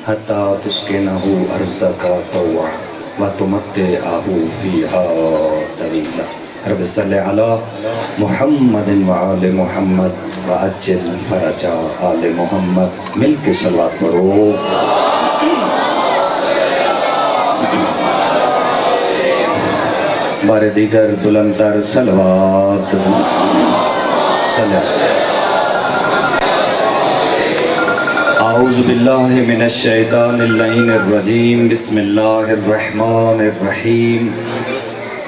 حتى تسكنه أرزك طوعا وتمتعه فيها طويلا. رب صل على محمد وآل محمد وعجل فرج آل محمد. مل کے صلوات پڑھو. بار دیگر بلندتر صلوات. اعوذ باللہ من الشیطان اللعین الرجیم. بسم اللہ الرحمن الرحیم.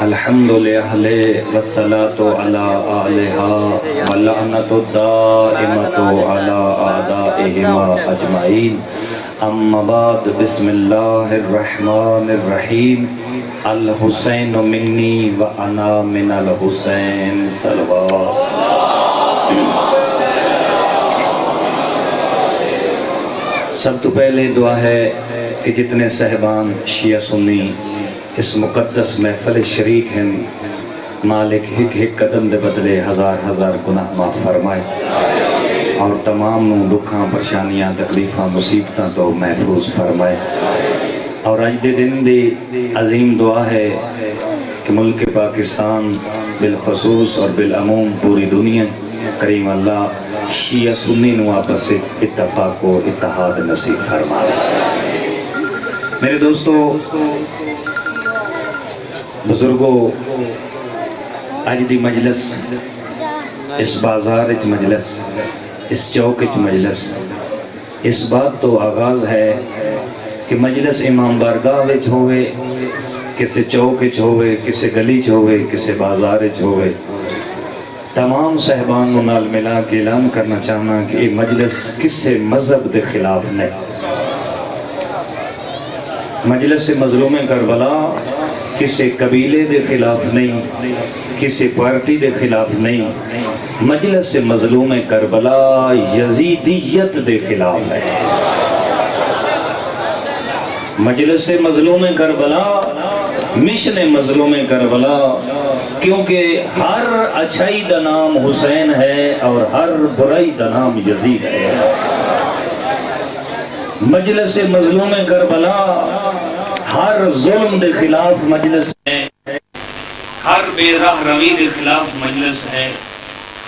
الحمد للہ والصلاة علی آلہا واللعنۃ الدائمۃ علی اعدائہما اجمعین. اما بعد. بسم اللہ الرحمن الرحیم. الحسین منی وانا من الحسین. صلوات. سب تو پہلے دعا ہے کہ جتنے صاحبان شیعہ سنی اس مقدس محفل شریک ہیں، مالک ہک ہک قدم دے بدلے ہزار ہزار گناہ معاف فرمائے اور تمام نوں دکھاں پریشانیاں تکلیفاں مصیبتاں تو محفوظ فرمائے. اور آج دے دن دی عظیم دعا ہے کہ ملک پاکستان بالخصوص اور بالعموم پوری دنیا کریم اللہ شیعہ سنی نو آپس اتفاق و اتحاد نصیب فرمائے. میرے دوستو بزرگو، آج دی مجلس، اس بازار اچ مجلس، اس چوک اچ مجلس، اس بات تو آغاز ہے کہ مجلس امام بارگاہ وچ ہوئے، کسے چوک اچ ہوئے، کسے گلی چ ہوئے، کسے بازار اچ ہوئے، تمام صاحبان نال ملا کے اعلان کرنا چاہنا کہ یہ مجلس کسے مذہب دے خلاف نہیں. مجلس مظلوم کربلا کسے قبیلے دے خلاف نہیں، کسے پارٹی دے خلاف نہیں. مجلس مظلوم کربلا یزیدیت دے خلاف ہے. مجلس مظلوم کربلا مشن مظلوم کربلا، کیونکہ ہر اچھائی دا نام حسین ہے اور ہر برائی دا نام یزید ہے. مجلس مظلوم کربلا ہر ظلم دے خلاف مجلس ہے، ہر بے راہ روی دے خلاف مجلس ہے،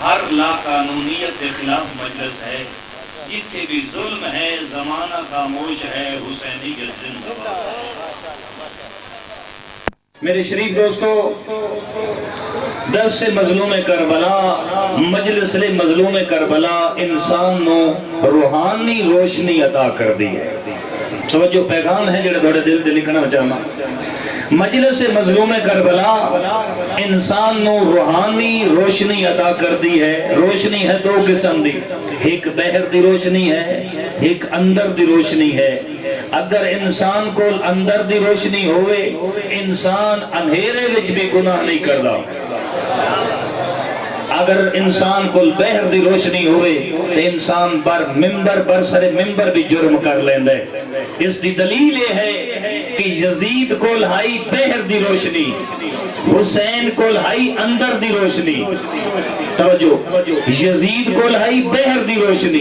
ہر لا قانونیت دے خلاف مجلس ہے. جتھے بھی ظلم ہے زمانہ خاموش ہے، حسینیت زندہ باد ہے. میرے شریف دوستو، دس سے مظلوم کربلا، مجلس لے مظلوم کربلا انسان نو روحانی روشنی عطا کر دی ہے. توجہ پیغام ہے جڑے تھوڑے دل دے لکھنا چاہنا. مجلس مظلوم کربلا انسان نو روحانی روشنی عطا کر دی ہے. روشنی ہے دو قسم دی، ایک باہر دی روشنی ہے، ایک اندر دی روشنی ہے. اگر انسان کو اندر دی روشنی ہوئے، انسان اندھیرے وچ بھی گناہ نہیں کردا. اگر انسان کو باہر دی روشنی ہوئے تو انسان بر سر ممبر بھی جرم کر لیندے. اس دی دلیل یہ ہے کہ یزید کو لہائی باہر دی روشنی، حسین کو لہائی اندر دی روشنی. توجہ، یزید کو لہائی باہر دی روشنی،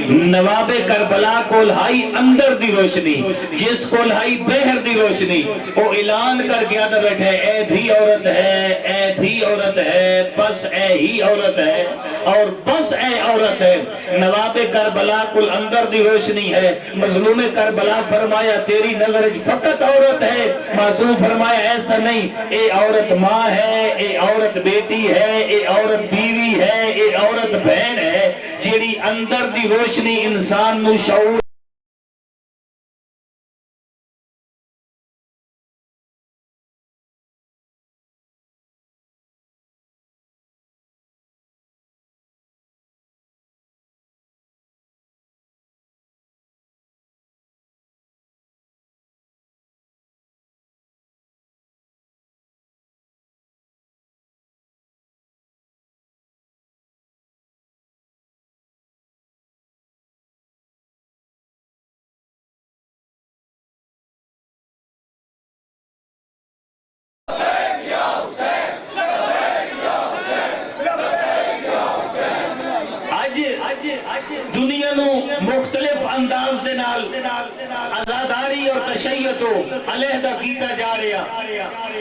نواب کربلا کو لہائی اندر دی روشنی. جس کو لہائی باہر دی روشنی وہ اعلان کر کے آدھا بیٹھے اے بھی عورت ہے، اے بھی عورت ہے، بس اے ہی عورت ہے اور بس اے عورت ہے. نواب کربلا کو اندر دی روشنی ہے. مظلوم کربلا فرمایا تیری نظر فقط عورت ہے. معصوم فرمایا ایسا نہیں، اے عورت ماں ہے، اے عورت بیٹی ہے، اے عورت بیوی ہے، اے عورت بہن ہے. جیڑی اندر دی روشنی انسان نو شعور دنیا نو مختلف انداز دے نال آزاداری اور تشیع تو علیحدہ کیتا جا رہا،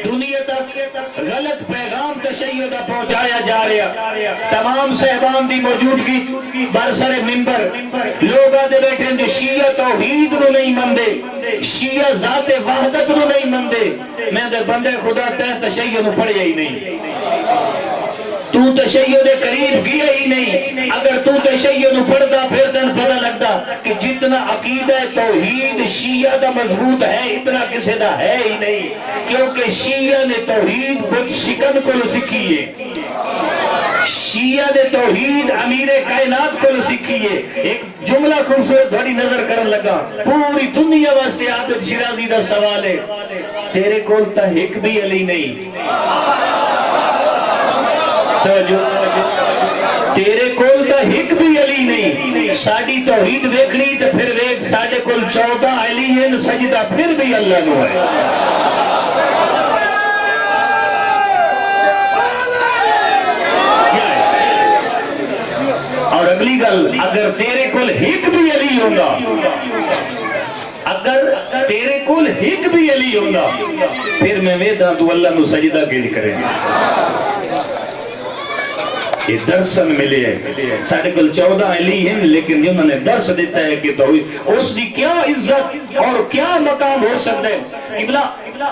دنیا تک غلط پیغام تشیع دا پہنچایا جا رہا، تمام صحبان دی موجودگی برسر ممبر لوگ آدھے بیٹھے ہیں شیعہ توحید نو نہیں مندے، شیعہ ذات وحدت نو نہیں مندے، میں دے بندے خدا تے تشیع نو پڑھیا ہی نہیں، تو تشیع دے قریب گیا ہی نہیں، اگر تو تشیع نو پڑھتا پھر تن پتہ لگتا کہ جتنا عقیدہ توحید شیعہ دا مضبوط ہے اتنا کسے دا ہے ہی نہیں، کیونکہ شیعہ نے توحید بت شکن کو سکھیے، شیعہ نے توحید امیر کائنات کو سکھیے۔ ایک جملہ خوبصورت بڑی نظر کرن لگا، پوری دنیا واسطے عابد شیرازی دا سوال ہے، تیرے کول تا ایک بھی علی نہیں، تیرے کول تا ایک بھی علی نہیں، ساڑی توحید ویکھنی تو پھر ویکھ ساڑے کول 14 علی ہیں، سجدہ پھر بھی اللہ نو ہے۔ اور اگلی گل، اگر تیرے کول ایک بھی علی ہوگا، اگر تیرے کول ایک بھی علی ہوگا، پھر میں ویدہ تو اللہ نو سجدہ کے لئے کریں یہ درسن ملے ہے، ساڑھے کل 14 علی ہیں لیکن جنہوں نے درس دیتا ہے کہ توحید اس دی کیا عزت اور کیا مقام ہو سکتا ہے۔ قبلہ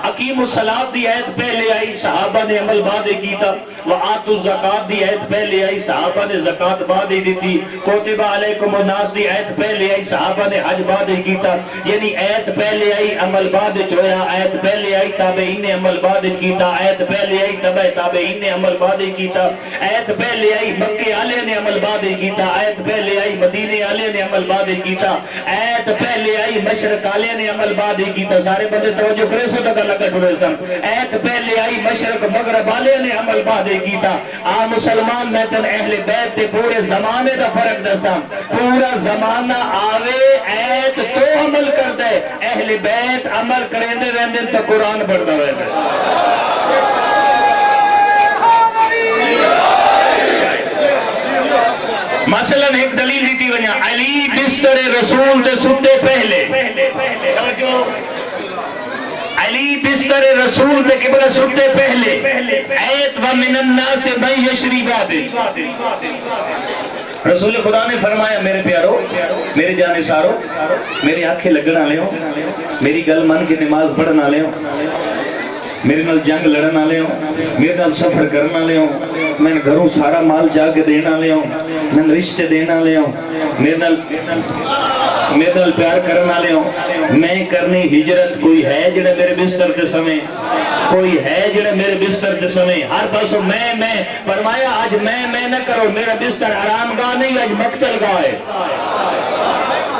حکیم الصلاة دی آیت پہلے آئی، صحابہ نے عمل بعد کیتا، وآتوا الزکاة دی آیت پہلے آئی، صحابہ نے زکاة بعد دیتی، کوتب علیکم الناس دی آیت پہلے آئی، صحابہ نے حج بعد کیتا، یعنی آیت پہلے آئی عمل بعد چویا، آیت پہلے آئی تابعین نے عمل بعد کیتا، آیت پہلے آئی تابعین نے عمل بعد کیتا، آیت پہلے آئی مکے آلے نے عمل بعد کیتا، آیت پہلے آئی مدینے آلے نے عمل بعد کیتا، آیت پہلے آئی مشرق آلے نے عمل بعد کیتا، سارے بندے توجہ کرے سو تک لگا ٹھوڑے سن، آیت پہلے آئی مشرق مغرب آلے نے عمل بعد کیتا۔ آ مسلمان میں تن اہل بیت دے پورے زمانے دا فرق دسا، پورا زمانہ آوے آیت تو عمل کر دے، اہل بیت عمل کریں دے رہنے تو قرآن پڑھتا رہنے۔ مثلا ایک دلیل دیتی ونیا، علی بستر رسول دے ستے پہلے، علی بستر رسول دے قبلہ ستے پہلے، ایت ومن الناس من یشری بابے، رسول خدا نے فرمایا میرے پیارو، میرے جانے سارو، میری آنکھیں لگنا لے ہو، میری گل من کی نماز پڑھنا لے ہو، میرے نال جنگ لڑنا لے ہو، میرے نال سفر کرنا لے ہو، میں گھروں سارا مال جا کے دینا لے ہو، میں رشتے دینا لے ہو، میرے نال پیار کرنا لے ہو، میں کرنی ہجرت کوئی ہے جڑے میرے بستر دے سمیں، کوئی ہے جڑے میرے بستر دے سمیں، ہر پاسوں میں فرمایا آج میں نہ کرو، میرا بستر آرام گاہ نہیں آج مقتل گاہ ہے۔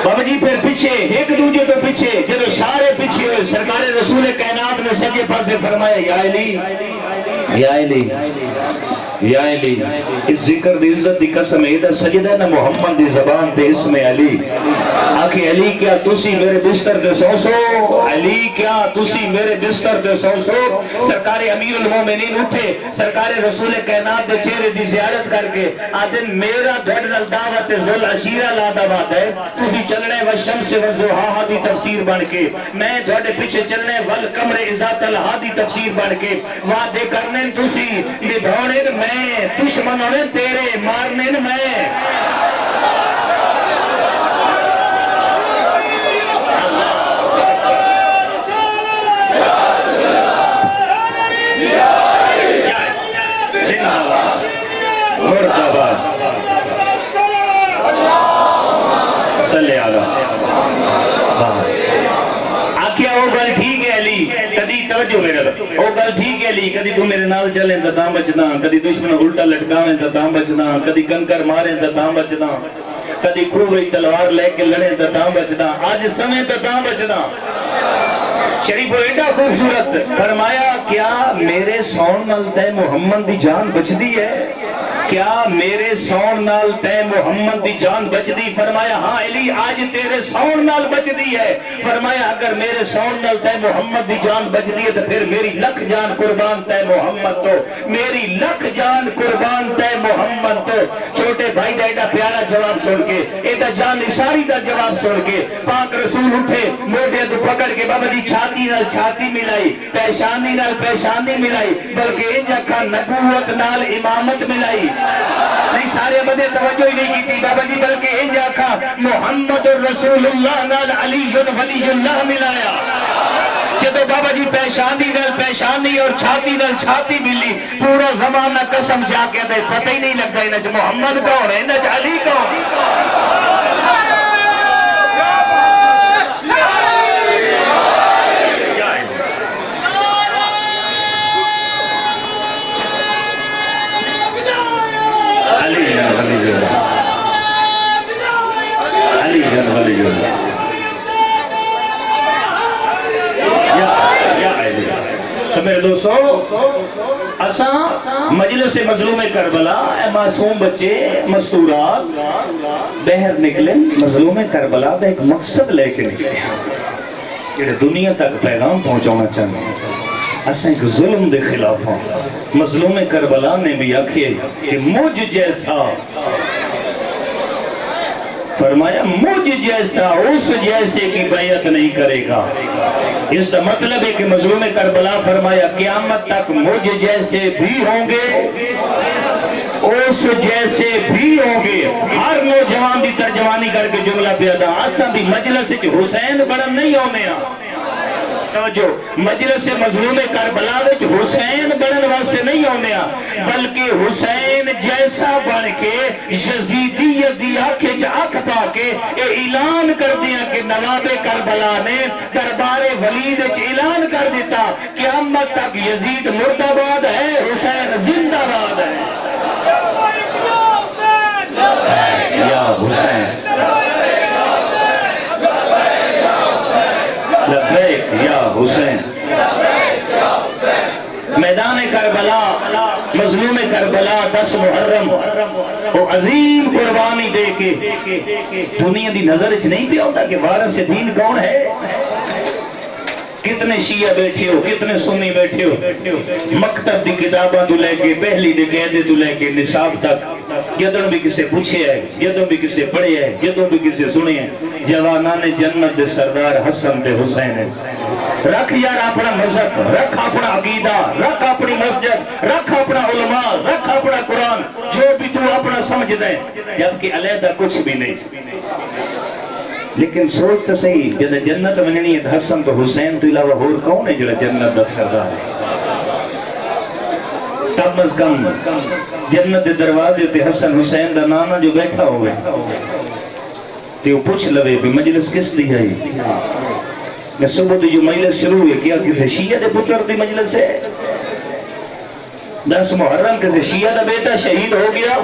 بابا جی پھر پیچھے ایک دوجہ تو پیچھے جب سارے پیچھے ہوئے، سرکار رسول کائنات نے سجے پاسے فرمایا یا علی یا علی یا علی، اس ذکر دی عزت دی قسم ایدہ سجدہ نا محمد دی زبان تے اسم علی، آکھے علی کیا تسی میرے بستر دے سو سو، علی کیا تسی میرے بستر دے سو سو۔ سرکار امیر المومنین اٹھے، سرکار رسول کائنات دے چہرے دی زیارت کر کے آدن میرا دھڑنل دعوت ذل عشیرہ لا دعوت ہے، تسی چلنے والشمس والضحاہا دی تفسیر بن کے، میں دھڑے پیچھے چلنے والقمر اذا طلعا دی تفسیر بن کے، وعدے کرنے تسی نبھونے میں، دشمنوں نے تیرے مارنے میں۔ صلی اللہ آکھیا وہ گل ٹھیک ہے علی، کدی توجہ میرے وہ گل ٹھیک ہے علی، کدی تو میرے نال چلیں تو تاں بچنا، کدی دشمن الٹا لٹکاویں تو تاں بچنا، کدی کنکر ماریں تو تاں بچنا، کدی کھوئی تلوار لے کے لڑیں تو تاں بچنا، آج سمیں تو تاں بچنا۔ شریف و ایڈا خوبصورت فرمایا کیا میرے سون نال تے محمد دی جان بچ دی ہے؟ کیا میرے سون نال تے محمد دی جان بچ دی؟ فرمایا ہاں علی آج تیرے سون نال بچ دی ہے۔ فرمایا اگر میرے سون نال تے محمد دی جان بچ دی ہے تو پھر میری لکھ جان قربان تے محمد تو، میری لکھ جان قربان تے محمد تو۔ چھوٹے بھائی دا ایڈا پیارا جواب سن کے، ایڈا جان نثاری دا جواب سن کے پاک رسول اٹھے، موڈے تو پکڑ کے بابا دی چھاتی نال چھاتی ملائی، پیشانی نال پیشانی ملائی، بلکہ انجا کا نبوت نال امامت ملائی۔ نہیں سارے بدے توجہ ہی نہیں کی تھی بابا جی، بلکہ انجا کا محمد رسول اللہ نال علی ولی اللہ ملایا۔ جب بابا جی پیشانی اور چھاتی نال چھاتی ملی، پورا زمانہ قسم جا کے دے پتہ ہی نہیں لگتا انج محمد کون ہے، انج علی کون۔ تو میرے دوستو اساں مجلس مظلوم کربلا، اے معصوم بچے مستورات بہر نکلے مظلوم کربلا دا ایک مقصد لے کے نکلے کہ دنیا تک پیغام پہنچانا چاہتے ہیں۔ اساں ایک ظلم دے خلاف ہوں۔ مظلوم کربلا نے بھی آکھے کہ مجھ جیسا، فرمایا مجھ جیسا اس جیسے کی بیعت نہیں کرے گا۔ اس کا مطلب ہے کہ مظلوم کربلا فرمایا قیامت تک مجھ جیسے بھی ہوں گے، اس جیسے بھی ہوں گے۔ ہر نوجوان دی ترجمانی کر کے جملہ پیدا اساں دی مجلس حسین بڑن نہیں ہونے جو مجلس مظلوم کربلا وچ حسین بنن واسطے نہیں ہونے بلکہ حسین جیسا بن کے یزیدیت دی آنکھ پا کے اعلان کر دیا کہ نواب کربلا نے دربار ولید اعلان کر دیتا قیامت تک یزید مردہ باد ہے، حسین زندہ باد ہے۔ یا حسین لبیک یا حسین۔ میدان کربلا مظلوم کربلا 10 محرم وہ عظیم قربانی دے کے دنیا دی نظر اچھ نہیں پہ ہوتا کہ وارث دین کون ہے۔ کتنے شیعہ بیٹھے ہو، کتنے سنی بیٹھے ہو، مکتب دی کتابہ تو لے کے پہلی دے قیدے تو لے کے نصاب تک جدوں بھی کسے پوچھے ہے، جدوں بھی کسے پڑھے ہے، جدوں بھی کسے سنے ہیں، جوانان جنت دے سردار حسن تے حسین ہے۔ رکھ یار اپنا مذہب، رکھ اپنا عقیدہ، رکھ اپنی مسجد، رکھ اپنا علماء، رکھ اپنا قرآن، جو بھی تو اپنا سمجھ دیں، جبکہ علیحدہ کچھ بھی نہیں۔ لیکن سوچ تو صحیح جب جنت مننی ہے حسن تو حسین تو علاوہ اور کون ہے جو جنت دا سردار ہے؟ کم از کم جنت دے دروازے تے حسن حسین دا نانا جو بیٹھا ہوئے تے وہ پوچھ لوے بھی مجلس کس دی ہے؟ میں صبح دی جو مجلس شروع ہوئے کیا کسی شیعہ دے پتر دی مجلس ہے؟ 10 محرم کسی شیعہ دا بیٹا شہید ہو گیا،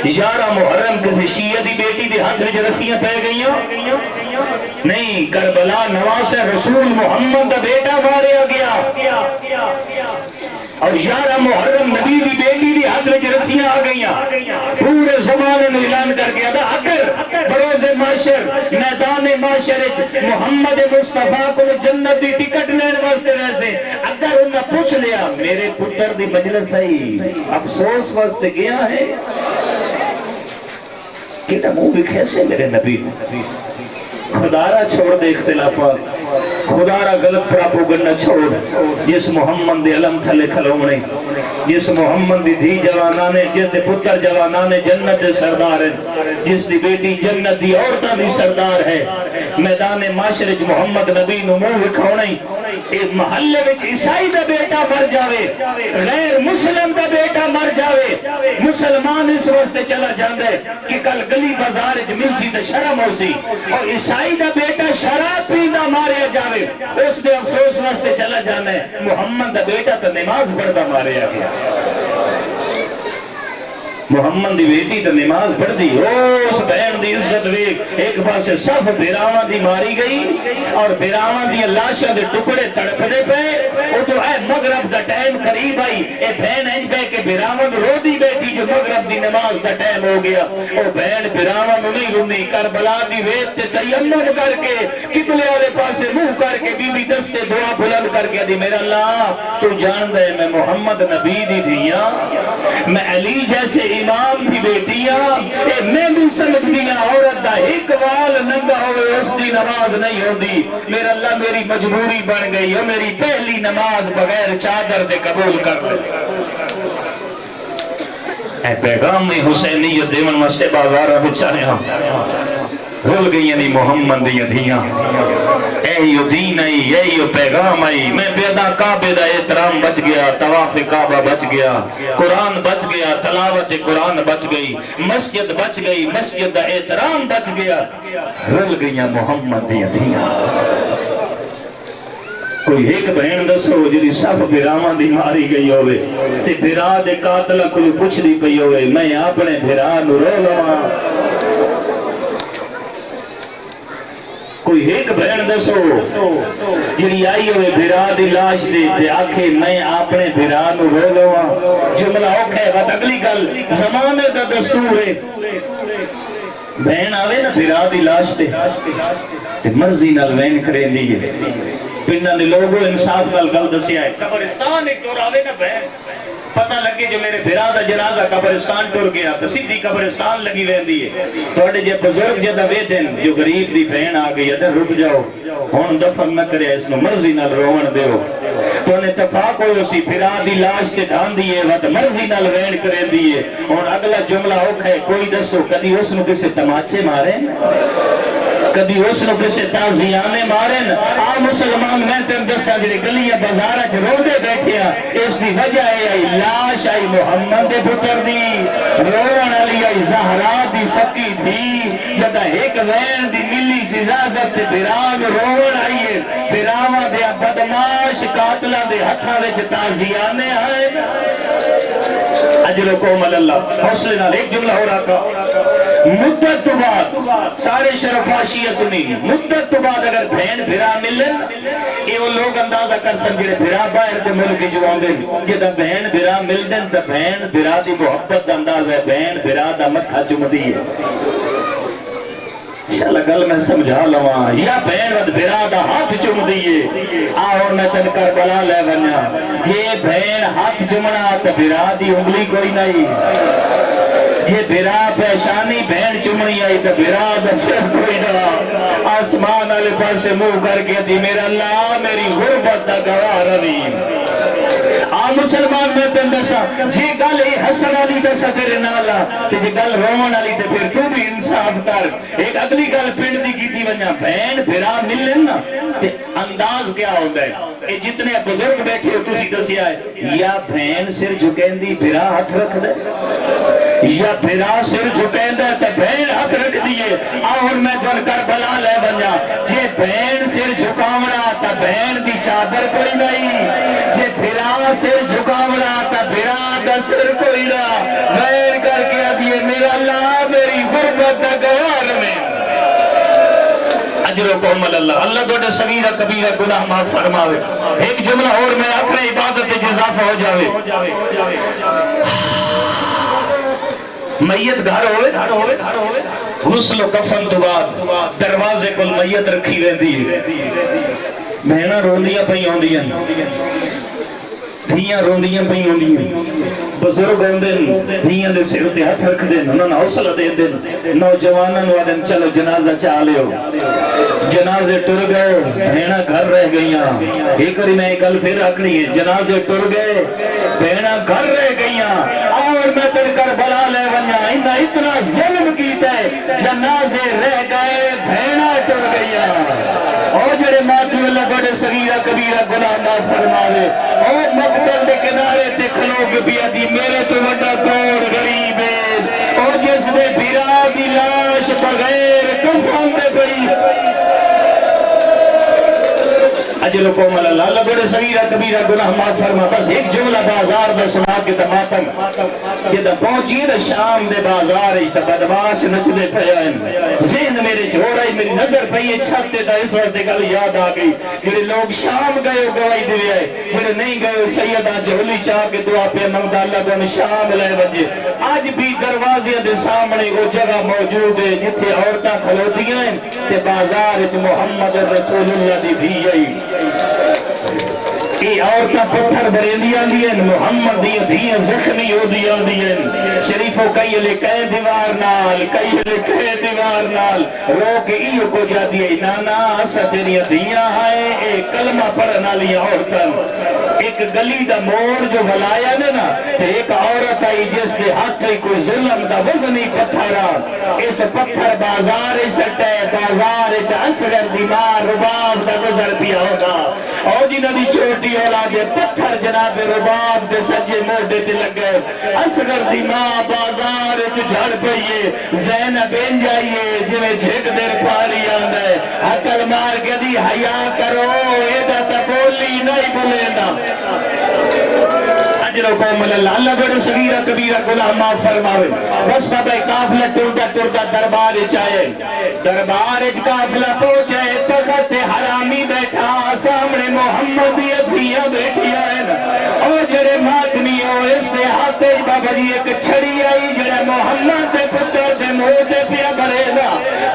11 محرم کسی شیعہ دی بیٹی دی ہاتھ میں رسیاں پہ گئیاں، نہیں کربلا نواز رسول محمد دا بیٹا ماریا گیا، اور 11 محرم نبی دی بیٹی دی ہاتھ میں رسیاں آ گئیاں۔ پورے زمانے نے اعلان کر گیا تھا اگر بروز معاشر میدان معاشر محمد مصطفیٰ کو جنت دی ٹکٹ لینے واسطے رہے اگر انہیں پوچھ لیا میرے پتر دی مجلس ہے افسوس واسطے گیا ہے کہ منہ بھی کیسے میرے نبی خدا را چھوڑ دے اختلافات، خدا را غلط پراپوگنڈا چھوڑ، جس محمد دی علم تھلے کھلونے، جس محمد دی دھی جوانانے، جس دے پتر جوانانے جنت دے سردار ہے، جس دی بیٹی جنت دی عورتہ بھی سردار ہے، میدان معاشرے محمد نبی نمو وکھونے، ایک محلے وچ عیسائی دا بیٹا مر جاوے، غیر مسلم دا بیٹا مر جاوے، مسلمان اس واسطے چلا جاندے کہ کل گلی بازار مل سی تے شرم ہو سی، اور عیسائی دا بیٹا شراب پیندہ ماریا جاوے اس نے افسوس واسطے چلا جانا ہے محمد دا بیٹا تو نماز پڑھتا ماریا گیا، محمد دی بیٹی تو نماز پڑھ دی، اس بہن دی عزت ویک ایک پاسے صف بیراواں دی ماری گئی اور بیراواں دی لاشاں دے ٹکڑے تڑپ دے پے، او تو اے مغرب دا ٹائم قریب آئی، اے بہن انج بے کہ بیراواں رو دی بیٹی جو مغرب دی نماز دا ٹائم ہو گیا او بہن بھراواں نوں نہیں روندی کربلا دی ریت تے تیمم کر کے قبلے والے پاسے منہ کر کے بی بی دستے دعا بلند کر کے دی میرا اللہ تو جان دے میں محمد نبی دی دھیاں میں علی جیسے امام دی بیٹیاں اے میں بھی سمجھ دیا عورت دا ایک وال ننگا ہوئے اس دی نماز نہیں ہوندی میرا اللہ میری مجبوری بن گئی اور میری پہلی نماز بغیر چادر دے قبول کر لے اے پیغام حسینیت دیون مستے بازارہ بچاریاں بھول گئی یعنی محمد دی دھیاں ایو دین آئی ایو پیغام آئی میں بیدا کعبے دا احترام بچ گیا طواف کعبہ بچ گیا قرآن بچ گیا تلاوت قرآن بچ گئی مسجد بچ گئی مسجد دا احترام بچ گیا بھول گئی محمد دی دھیاں کوئی ایک بہن دسو جی صف بھراواں دی ماری گئی ہوئے تے بھرا دے قاتل کو پوچھ دی پئی ہوئے میں اپنے بھرا نو رو لواں کوئی ایک بہن دسو جی آئی ہوئے بھرا دی لاش دے تے آکھے میں اپنے بھرا نو رو لواں جملہ اوکھا ہے بات اگلی گل زمانے دا دستور ہے بہن آوے نا بھرا دی لاش تے مرضی نال وین کریں دیئے پنہ نے لوگوں انصاف نال گل دسیا ہے قبرستان ایک دور آوے نا بہن پتہ لگے جو میرے بھرا دا جنازہ قبرستان ٹر گیا تو سیدھی قبرستان لگی رہندی ہے توڑے جے بزرگ جے دا ویدن جو غریب دی بہن آگئی ہے رک جاؤ ہون دفن نہ کرے اس نو مرضی نال روون دیو تو انہیں اتفاق ہوئے اسی بھرا دی لاش تے ڈھان دیئے وقت مرضی نال وین کریں دیئے اور اگلا جملہ ہوکھا ہے کوئی دسو کدی اس نو کسے تماچے مارے کبھی اس نو کسے تازیانے مارن آ مسلمان میں تم دسا جڑے گلیاں بازارہ چ روندے بیٹھے اس دی وجہ ہے لاش آئی محمد دے پتر دی روون علی آئی زہرا دی سکی تھی جدا ایک وین دی ملی اجازت تے بھران روون آئی ہے بھراواں دے بدماش قاتلاں دے ہتھاں وچ تازیانے آئے اجر و کومل اللہ حوصلے نال ایک جملہ ہو رہا کا مدت تو بعد سارے شرفاشی سنی مدت تو بعد اگر بہن بھرا ملن یہ وہ لوگ اندازہ کر سکتے بھرا باہر دے ملک جوان دن جدا بہن بھرا ملدن تا بہن بھرا دی محبت دا انداز ہے بہن بھرا دا مکھا چمدی ہے انشاءاللہ گل میں سمجھا لواں یا بہن ود بھرا دا ہاتھ چم دیئے آور میں تن کربلا لے بنیا یہ بہن ہاتھ چمنا تا بھرا دی انگلی کوئی نہیں یہ بھرا پیشانی بہن چمنی آئی تا بھرا دا سر کوئی نہ آسمان علی پر سے منہ کر کے دی میرا اللہ میری غربت دا گواہ روی مسلمان میں تن دسا جی گل ہی حسن علی دسا تیرے نالا جی گل رومن علی تے پھر تو بھی انصاف کر ایک اگلی گل پنڈ دی کی تھی ونیا بہن بھرا ملن نا تے انداز کیا ہوتا ہے اے جتنے بزرگ بیٹھے ہو تسی دسیا ہے یا بہن سر جھکین دی بھرا ہاتھ رکھ دے یا بھرا سر جھکین دے تے بہن ہاتھ رکھ دیئے آہر میں جن کربلا لے ونیا جے بہن سر جھکاونا تا بہن دی چادر کوئی نہیں جے بھرا سر جھکاونا تا بھرا دا سر کوئی نہ غیر کر کے دیئے میرا اللہ میری غربت دا گوار میں اجر و کومل اللہ اللہ دوڑے صغیرہ کبیرہ گناہ معاف فرماوے ایک جملہ اور میں اپنے عبادت جزافہ ہو جاوے میت گھر ہوئے غسل و کفن تو بعد دروازے کل میت رکھی رہندی ہے بہنہ روندیاں پہی ہوندیاں دھیاں روندیاں پہی ہوندیاں بزرگ ہوندن دھیاں دے سر تے ہاتھ رکھ دن انہوں نے حوصلہ دے دن نوجوانن وادن چلو جنازہ چالے ہو جنازے ٹر گئے بہنہ گھر رہ گئیاں ایک اور میں کل پھر اکڑی ہے جنازے ٹر گئے بہنہ گھر رہ گئیاں اور میں تر کر بلا لے ونیا اندہ اتنا ظلم کیتا ہے جنازے رہ گئے بہنہ ٹر گئیاں اور جڑے ماتو اللہ بڑے صغیرہ کبیرہ گناہ معاف فرماوے اور مقتل دے کنارے تے کھلوگ بیا دی میرے تو وڈا کوڑ غریب ہے اور جس نے بھرا دی لاش بغیر کفن دے پئی اجر و کومل اللہ اللہ بڑے صغیرہ کبیرہ گناہ معاف فرما بس ایک جملہ بازار دا سنا کے دماتم یہ دا پہنچی دا شام دے بازار دا بدماش نچ دے پہن ذہن میرے چھوڑا ہی میری نظر پئی چھتے دا اس وقت گل یاد آ گئی جڑے لوگ شام گئے گواہی دے آئے جڑے نہیں گئے سیدہ جھولی چاہ کے دعا پہ منگدا اللہ کو شام لے وجے آج بھی دروازے دے سامنے وہ جگہ موجود ہے جتھے عورتاں کھلوتیاں ہیں تے بازار وچ محمد رسول اللہ دی دھی آئی کہ عورتاں پتھر بریندیاں دیئے محمد دیئے زخمی ہو دیاں دیئے شریفوں کئی لکھے دیوار نال رو کے ایو کو جا دیئے نانا اسا تیری دیاں آئے اے کلمہ پڑھنا لیا عورتاں ایک گلی دا موڑ جو بلایا نا تے ایک عورت آئی جس کے ہاتھ کوئی ظلم دا وزنی پتھرا اس پتھر بازار سٹے بازار اصغر دیمار رباب دا گزر پیا ہوگا اور جنہ دی چھوٹی اولاد پتھر جناب رباب دے سجے موڑے تے لگے اصغر دیمار بازار جھڑ پئیے زینب بین جائیے جویں جھگ دیر پاری آندے عقل مار کے دی حیا کرو ایدہ تا بولی نہیں بولینا اجر و قوم اللہ بڑے صغیرہ کبیرہ گناہ معاف فرماوے بس بابا کافلہ ٹردہ دربار چاہے دربار کافلہ پہنچے تخت حرامی بیٹھا سامنے محمد اتھیاں بیٹھیا ہے اور جڑے ماتمی ہو اس نے ہاتھے بابا جی ایک چھڑی آئی جڑے محمد دے پتر دے موٹے پیا بھرے دا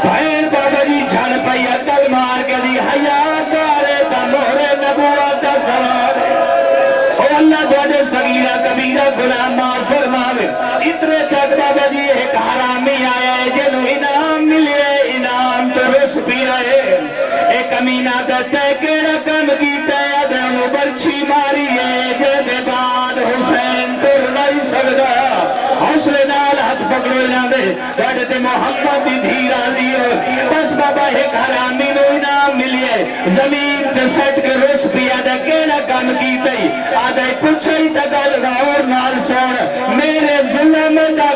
بھین بابا جی جھن پئی عقل مار کے دی حیا کارے دا مہر نبوت دا سوار اللہ دوجہ صغیرہ کبیرہ گناہ معاف فرماوے اتنے تک بابا جی ایک حرامی آیا ہے جنہوں انعام ملے انعام تو رس پی رہے ایک امینہ دتے کیڑا کم کیتا ہے دنوں برچی ماری ہے جدے بعد حسین تر نہیں سکتا حسن نال ہاتھ پکڑو انہاں دے دوجہ محمد دی دھیرہ دیو بس بابا ایک حرامی نو انعام ملے زمین تے سٹ کے رس پی آدھا کیڑا کم کیتا ہے آدھے پچھئی تگل غور نال سوڑ میرے ظلم دا